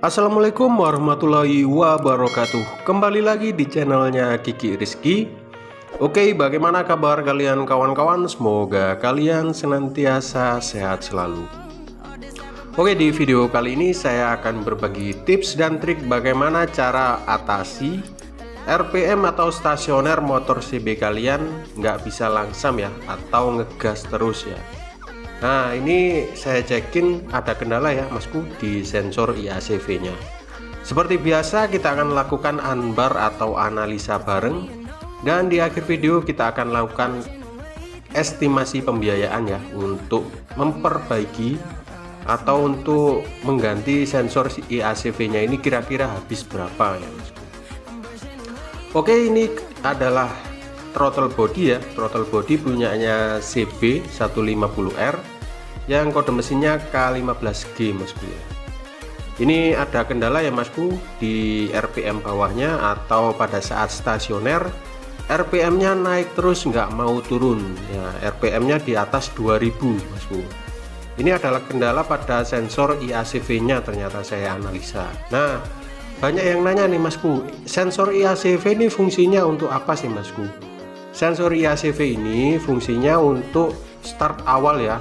Assalamualaikum warahmatullahi wabarakatuh. Kembali lagi di channelnya Kiki Rizky. Oke, bagaimana kabar kalian kawan-kawan? Semoga kalian senantiasa sehat selalu. Oke, di video kali ini saya akan berbagi tips dan trik bagaimana cara atasi RPM atau stasioner motor CB kalian nggak bisa langsam ya, atau ngegas terus ya. Nah, ini saya cekin ada kendala ya masku di sensor IACV nya. Seperti biasa kita akan lakukan unbar atau analisa bareng, dan di akhir video kita akan lakukan estimasi pembiayaan ya untuk memperbaiki atau untuk mengganti sensor IACV nya ini kira-kira habis berapa ya masku. Oke, ini adalah throttle body ya, throttle body punyanya CB150R yang kode mesinnya K15G masku ya. Ini ada kendala ya masku di RPM bawahnya, atau pada saat stasioner RPM nya naik terus nggak mau turun ya, RPM nya di atas 2000 masku. Ini adalah kendala pada sensor IACV nya, ternyata saya analisa. Nah, banyak yang nanya nih masku, sensor IACV ini fungsinya untuk apa sih masku? Sensor IACV ini fungsinya untuk start awal ya.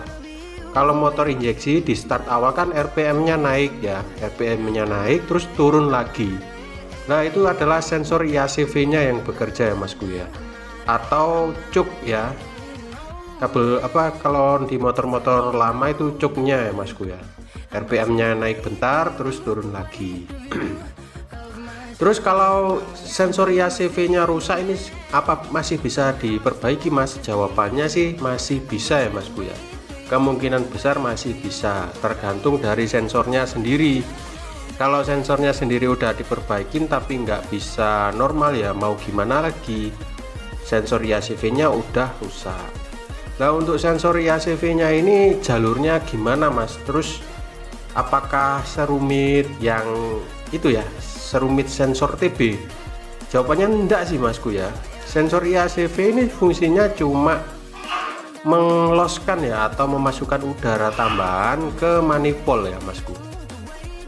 Kalau motor injeksi di start awal kan RPM nya naik ya, RPM nya naik terus turun lagi. Nah, itu adalah sensor IACV nya yang bekerja ya masku ya, atau cuk ya, kabel apa, kalau di motor-motor lama itu cuknya ya masku ya, RPM nya naik bentar terus turun lagi. Terus kalau sensor IACV nya rusak ini apa masih bisa diperbaiki mas? Jawabannya sih masih bisa ya masku ya, kemungkinan besar masih bisa, tergantung dari sensornya sendiri. Kalau sensornya sendiri udah diperbaikin tapi nggak bisa normal ya, mau gimana lagi, sensor IACV nya udah rusak. Nah, untuk sensor IACV nya ini jalurnya gimana mas? Terus apakah serumit yang itu ya, serumit sensor TB? Jawabannya enggak sih masku ya. Sensor IACV ini fungsinya cuma mengeloskan ya, atau memasukkan udara tambahan ke manifold ya masku,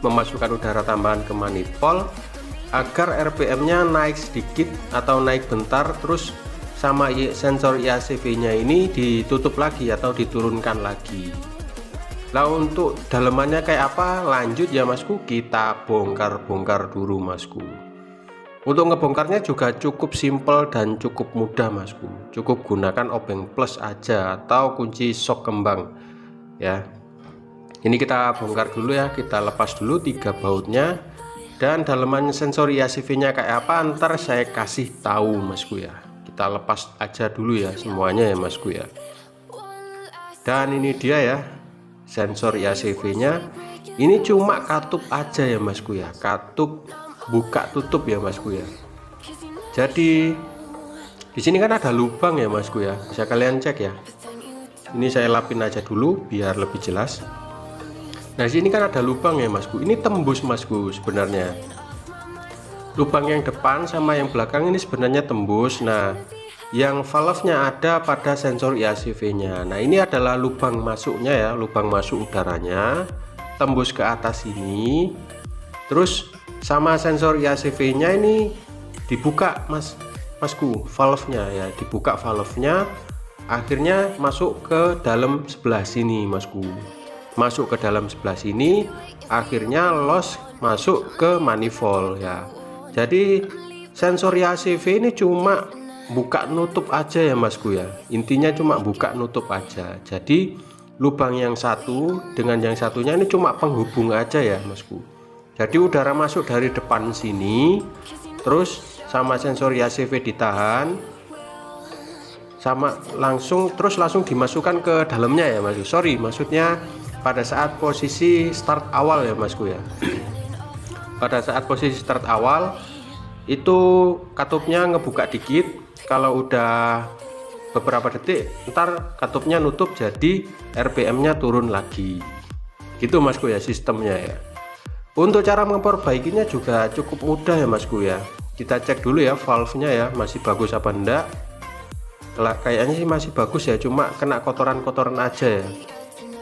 memasukkan udara tambahan ke manifold agar RPM nya naik sedikit atau naik bentar, terus sama sensor IACV nya ini ditutup lagi atau diturunkan lagi. Nah, untuk dalemannya kayak apa lanjut ya masku, kita bongkar-bongkar dulu masku. Untuk ngebongkarnya juga cukup simpel dan cukup mudah masku, cukup gunakan obeng plus aja atau kunci sok kembang ya. Ini kita bongkar dulu ya, kita lepas dulu 3 bautnya, dan daleman sensor IACV nya kayak apa ntar saya kasih tahu masku ya. Kita lepas aja dulu ya semuanya ya masku ya. Dan ini dia ya sensor IACV nya, ini cuma katup aja ya masku ya, katup buka tutup ya masku ya. Jadi di sini kan ada lubang ya masku ya, bisa kalian cek ya. Ini saya lapin aja dulu biar lebih jelas. Nah, sini kan ada lubang ya masku, ini tembus masku sebenarnya. Lubang yang depan sama yang belakang ini sebenarnya tembus. Nah, yang valve-nya ada pada sensor IACV nya. Nah, ini adalah lubang masuknya ya, lubang masuk udaranya tembus ke atas ini. Terus sama sensor IACV nya ini dibuka masku valve-nya ya, dibuka valve-nya, akhirnya masuk ke dalam sebelah sini masku, masuk ke dalam sebelah sini, akhirnya los masuk ke manifold ya. Jadi sensor IACV ini cuma buka nutup aja ya masku ya, intinya cuma buka nutup aja. Jadi lubang yang satu dengan yang satunya ini cuma penghubung aja ya masku. Jadi udara masuk dari depan sini, terus sama sensor IACV ditahan, sama langsung dimasukkan ke dalamnya ya mas. Sorry, maksudnya pada saat posisi start awal ya masku ya. Pada saat posisi start awal itu katupnya ngebuka dikit, kalau udah beberapa detik ntar katupnya nutup, jadi RPM nya turun lagi gitu masku ya sistemnya ya. Untuk cara memperbaikinya juga cukup mudah ya masku ya. Kita cek dulu ya valve-nya ya, masih bagus apa enggak. Kayaknya sih masih bagus ya, cuma kena kotoran-kotoran aja ya.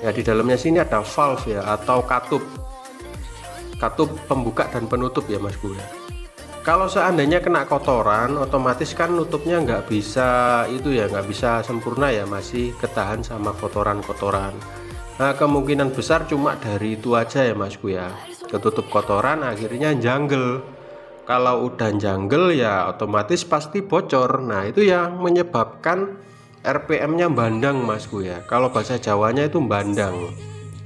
Ya, di dalamnya sini ada valve ya, atau katup. katup pembuka dan penutup ya Mas Bu ya. Kalau seandainya kena kotoran, otomatis kan nutupnya nggak bisa itu ya, nggak bisa sempurna ya, masih ketahan sama kotoran-kotoran. Nah kemungkinan besar cuma dari itu aja ya Mas Bu ya, ketutup kotoran akhirnya janggel. Kalau udah janggel ya otomatis pasti bocor. Nah itu yang menyebabkan RPM-nya bandang Mas Bu ya. Kalau bahasa Jawanya itu bandang,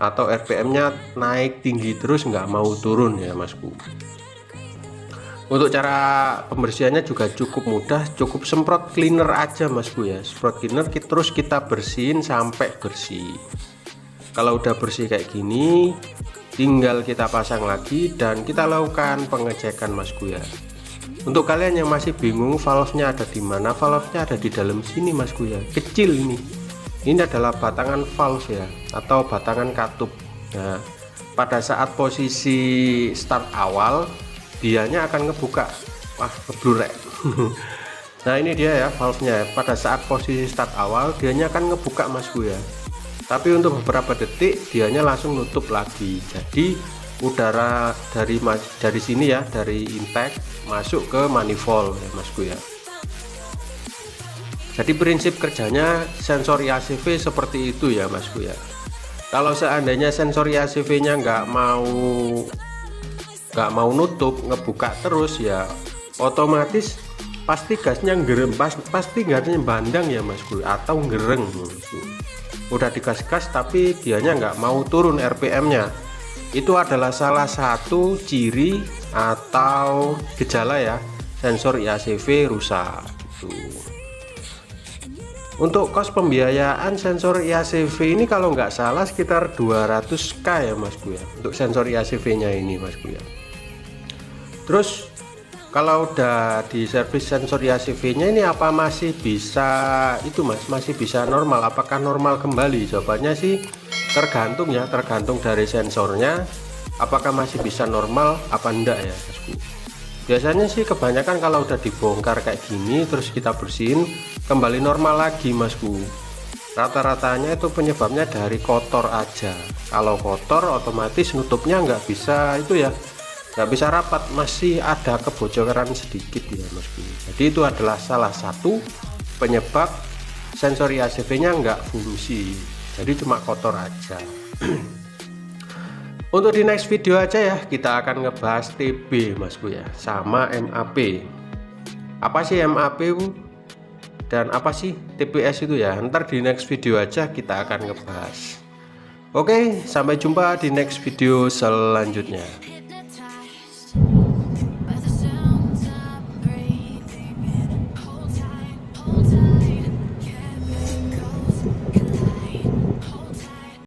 atau RPM-nya naik tinggi terus nggak mau turun ya Mas Bu. Untuk cara pembersihannya juga cukup mudah, cukup semprot cleaner aja Mas Bu ya. Semprot cleaner terus kita bersihin sampai bersih. Kalau udah bersih kayak gini, tinggal kita pasang lagi dan kita lakukan pengecekan Mas Bu ya. Untuk kalian yang masih bingung valve-nya ada di mana, valve-nya ada di dalam sini Mas Bu ya. Kecil ini. Ini adalah batangan valve ya, atau batangan katup. Nah, pada saat posisi start awal dianya akan ngebuka. Wah ngeblurek. Nah ini dia ya valve-nya. Pada saat posisi start awal dianya akan ngebuka Mas Bu ya, tapi untuk beberapa detik dianya langsung nutup lagi. Jadi udara dari sini ya, dari intake masuk ke manifold ya Mas Bu ya. Jadi prinsip kerjanya sensor IACV seperti itu ya Mas Bu ya. Kalau seandainya sensor IACV nya nggak mau nutup, ngebuka terus ya otomatis pasti gasnya gerem, pasti gasnya bandang ya Mas Bu, atau gereng. Udah digas-gas tapi dianya nggak mau turun RPM-nya. Itu adalah salah satu ciri atau gejala ya sensor IACV rusak gitu. Untuk kos pembiayaan sensor IACV ini kalau nggak salah sekitar 200k ya Mas Bu ya, untuk sensor IACV nya ini Mas Bu ya. Terus kalau udah di servis sensor IACV nya ini apa masih bisa itu Mas, masih bisa normal, apakah normal kembali? Jawabannya sih tergantung ya, tergantung dari sensornya apakah masih bisa normal apa enggak ya Mas Bu. Biasanya sih kebanyakan kalau udah dibongkar kayak gini terus kita bersihin kembali normal lagi Mas Bu. Rata-ratanya itu penyebabnya dari kotor aja. Kalau kotor otomatis nutupnya nggak bisa itu ya, nggak bisa rapat, masih ada kebocoran sedikit ya Mas Bu. Jadi itu adalah salah satu penyebab sensor IACV nya nggak fungsi, jadi cuma kotor aja. Untuk di next video aja ya, kita akan ngebahas TB Mas Bu ya, sama MAP. Apa sih MAP Bu? Dan apa sih TPS itu ya? Ntar di next video aja kita akan ngebahas. Oke, sampai jumpa di next video selanjutnya.